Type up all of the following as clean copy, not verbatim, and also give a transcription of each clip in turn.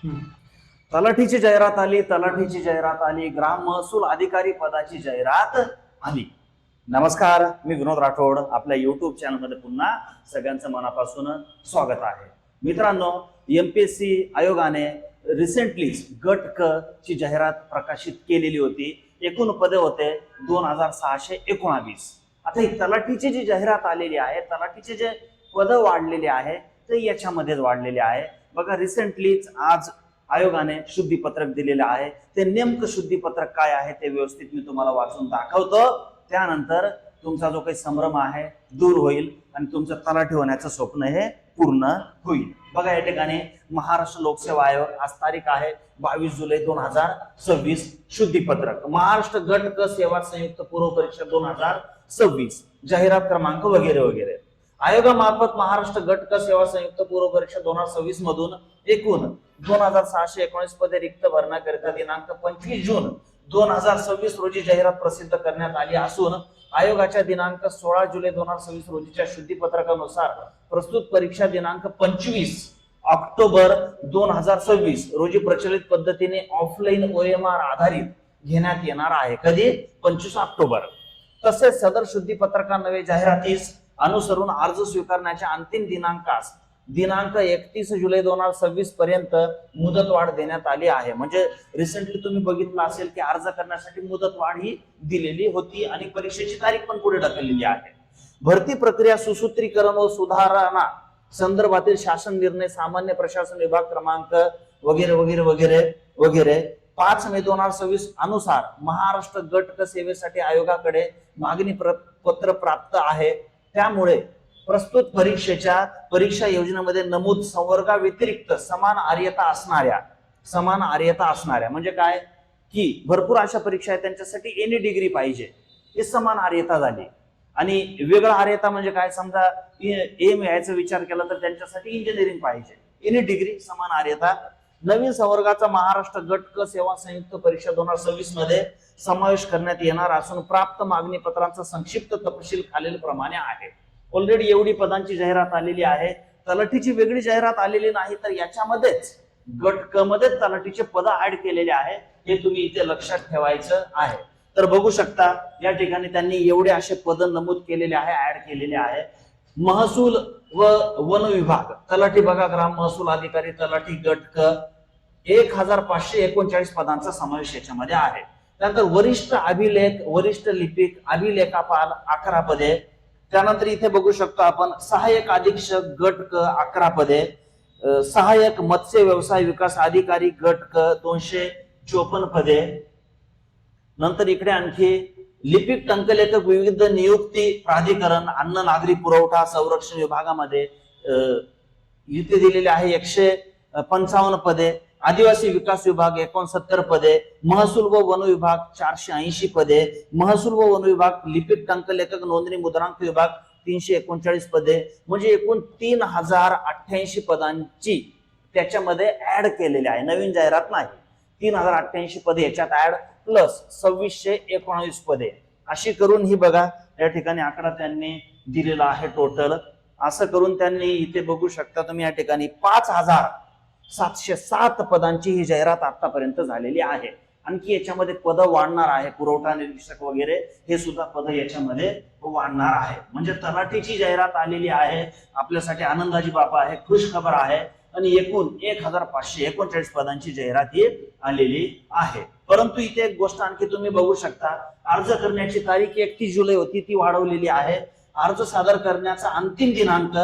तलाठीची जाहिरात आली, तलाठीची जाहिरात आली, ग्राम महसूल अधिकारी पदाची जाहिरात आली. नमस्कार, मी विनोद राठोड. आपल्या युट्यूब चॅनलमध्ये पुन्हा सगळ्यांचं मनापासून स्वागत आहे. मित्रांनो, एमपीएससी आयोगाने रिसेंटलीच गट क ची जाहिरात प्रकाशित केलेली होती. एकूण पदे होते 2619. आता ही तलाठीची जी जाहिरात आलेली आहे, तलाठीचे जे पद वाढलेले आहे ते याच्यामध्येच वाढलेले आहे. बघा, रिसेंटलीच आज आयोगाने शुद्धीपत्रक दिलेलं आहे. ते नेमकं शुद्धीपत्रक काय आहे ते व्यवस्थित मी तुम्हाला वाचून दाखवतो. त्यानंतर तुमचा जो काही संभ्रम आहे दूर होईल आणि तुमचं तलाठी होण्याचं स्वप्न हे पूर्ण होईल. बघा, या ठिकाणी महाराष्ट्र लोकसेवा आयोग, आज तारीख आहे 22 जुलै 2026. शुद्धीपत्रक महाराष्ट्र गट क सेवा संयुक्त पूर्व परीक्षा 2026, जाहिरात क्रमांक वगैरे वगैरे. आयोगामार्फत महाराष्ट्र गट क सेवा संयुक्त पूर्व परीक्षा 2026 मधून एकूण 2619 पदे रिक्त भरण्याकरिता दिनांक 25 जून 2026 रोजी जाहिरात प्रसिद्ध करण्यात आली असून आयोगाच्या दिनांक 16 जुलै 2026 रोजीच्या शुद्धीपत्रकानुसार प्रस्तुत परीक्षा दिनांक 25 ऑक्टोबर 2026 रोजी प्रचलित पद्धतीने ऑफलाईन OMR आधारित घेण्यात येणार आहे. कधी? 25 ऑक्टोबर. तसेच सदर शुद्धीपत्रकान्वये जाहिरातीस अनुसरून अर्ज स्वीकारण्याच्या अंतिम दिनांकास दिनांक 31 जुलै 2026 पर्यंत मुदतवाढ देण्यात आली आहे. म्हणजे रिसेंटली तुम्ही बघितलं असेल की अर्ज करण्यासाठी मुदतवाढ ही दिलेली होती आणि परीक्षेची तारीख पण पुढे ढकललेली आहे. भरती प्रक्रिया सुसूत्रीकरण व सुधारणा संदर्भातील शासन निर्णय सामान्य प्रशासन विभाग क्रमांक वगैरे वगैरे वगैरे वगैरे 5 मे 2026 अनुसार महाराष्ट्र गट क सेवेसाठी आयोगाकडे मागणी पत्र प्राप्त आहे. त्यामुळे प्रस्तुत परीक्षा योजनेमध्ये नमूद संवर्गा व्यतिरिक्त समान आर्यता असणाऱ्या म्हणजे काय की भरपूर अशा परीक्षा आहेत त्यांच्यासाठी एनी डिग्री पाहिजे, हे समान आर्यता झाली. आणि वेगळा आर्यता म्हणजे काय, समजा एम याचा विचार केला तर त्यांच्यासाठी इंजिनिअरिंग पाहिजे, एनी डिग्री समान आर्यता. नवीन संवर्गाचा महाराष्ट्र गट क सेवा संयुक्त परीक्षा 2026 मध्ये समावेश करण्यात येणार असून प्राप्त मागणी पत्रांचा संक्षिप्त तपशील खालील प्रमाणे आहे. ऑलरेडी एवढी पदांची जाहिरात आलेली आहे. तलाठीची वेगळी जाहिरात आलेली नाही, तर याच्यामध्येच गट क मध्ये तलाठीचे पद ऍड केलेले आहे. हे तुम्ही इथे लक्षात ठेवायचं आहे. तर बघू शकता या ठिकाणी त्यांनी एवढे असे पद नमूद केलेले आहे, ऍड केलेले आहे. महसूल व वन विभाग तलाठी बघा, ग्राम महसूल अधिकारी तलाठी गट क 1539 पदांचा समावेश याच्यामध्ये आहे. त्यानंतर वरिष्ठ अभिलेख, वरिष्ठ लिपिक, अभिलेखापाल 11 पदे. त्यानंतर इथे बघू शकतो आपण सहाय्यक अधीक्षक गट क 11 पदे. सहाय्यक मत्स्य व्यवसाय विकास अधिकारी गट क 254 पदे. नंतर इकडे आणखी लिपिक टंकलेखक विविध नियुक्ती प्राधिकरण अन्न नागरी पुरवठा संरक्षण विभागामध्ये इथे दिलेले आहे 155 पदे. आदिवासी विकास विभाग 69 पदे. महसूल व वन विभाग 480 पदे. महसूल व वन विभाग लिपिक टंकलेखक नोंदणी मुद्रांक विभाग 339 पदे. म्हणजे एकूण 3088 पदांची त्याच्यामध्ये ऍड केलेली आहे, नवीन जाहिरात नाही. 3088 पदे याच्यात ऍड प्लस 2619 पदे अशी करून ही बघा या ठिकाणी आकडा त्यांनी दिलेला आहे टोटल. असं करून त्यांनी इथे बघू शकता तुम्ही या ठिकाणी 5707 पदांची ही जाहिरात आतापर्यंत झालेली आहे. आणखी याच्यामध्ये पद वाढणार आहे, पुरवठा निरीक्षक वगैरे हे सुद्धा पद याच्यामध्ये वाढणार आहे. म्हणजे तलाठीची जाहिरात आलेली आहे, आपल्यासाठी आनंदाची बाब आहे, खुश खबर आहे. आणि एकूण 1539 पदांची जाहिरात ही आलेली आहे. परंतु इथे एक गोष्ट आणखी तुम्ही बघू शकता, अर्ज करण्याची तारीख 31 जुलै होती, ती वाढवलेली आहे. अर्ज सादर करण्याचा अंतिम दिनांक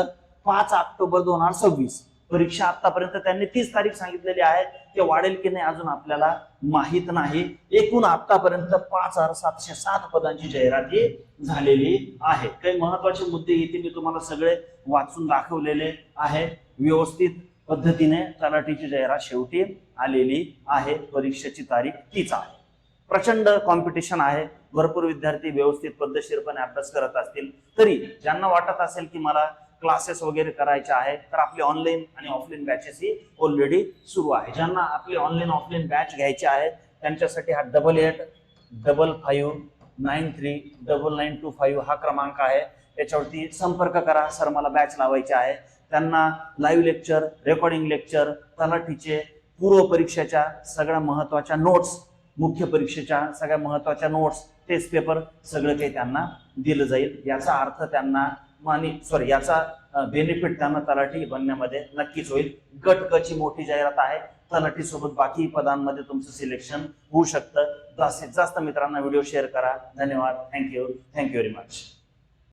5 ऑक्टोबर 2026. परीक्षा आतापर्यंत त्यांनी 30 तारीख सांगितलेली आहे, ते वाढेल की नाही अजून आपल्याला माहित नाही. एकूण आतापर्यंत 5707 पदांची जाहिरात ही झालेली आहे. काही महत्वाचे मुद्दे इथे मी तुम्हाला सगळे वाचून दाखवलेले आहे. व्यवस्थित पद्धतीने तलाठीची जाहिरात शेवटी आलेली आहे. परीक्षेची तारीख तीच आहे. प्रचंड कॉम्पिटिशन आहे, भरपूर विद्यार्थी व्यवस्थित पद्धतशीरपणे अभ्यास करत असतील. तरी ज्यांना वाटत असेल की मला क्लासेस वगैरे करायचे आहे तर आपली ऑनलाईन आणि ऑफलाईन बॅचेस ही ऑलरेडी सुरू आहे. ज्यांना आपली ऑनलाईन ऑफलाईन बॅच घ्यायची आहे त्यांच्यासाठी हा 8855939925 हा क्रमांक आहे. त्याच्यावरती संपर्क करा. सर मला बॅच लावायची आहे. त्यांना लाईव्ह लेक्चर, रेकॉर्डिंग लेक्चर, तलाठीचे पूर्व परीक्षेच्या सगळ्या महत्वाच्या नोट्स, मुख्य परीक्षेच्या सगळ्या महत्वाच्या नोट्स, टेस्ट पेपर सगळं काही त्यांना दिलं जाईल. याचा अर्थ त्यांना याचा बेनिफिट त्यांना तलाठी बनण्यामध्ये नक्कीच होईल. गट क ची मोठी जाहिरात आहे. तलाठी सोबत बाकी पदांमध्ये तुमचं सिलेक्शन होऊ शकतं. जास्तीत जास्त मित्रांना व्हिडिओ शेअर करा. धन्यवाद. Thank you very much.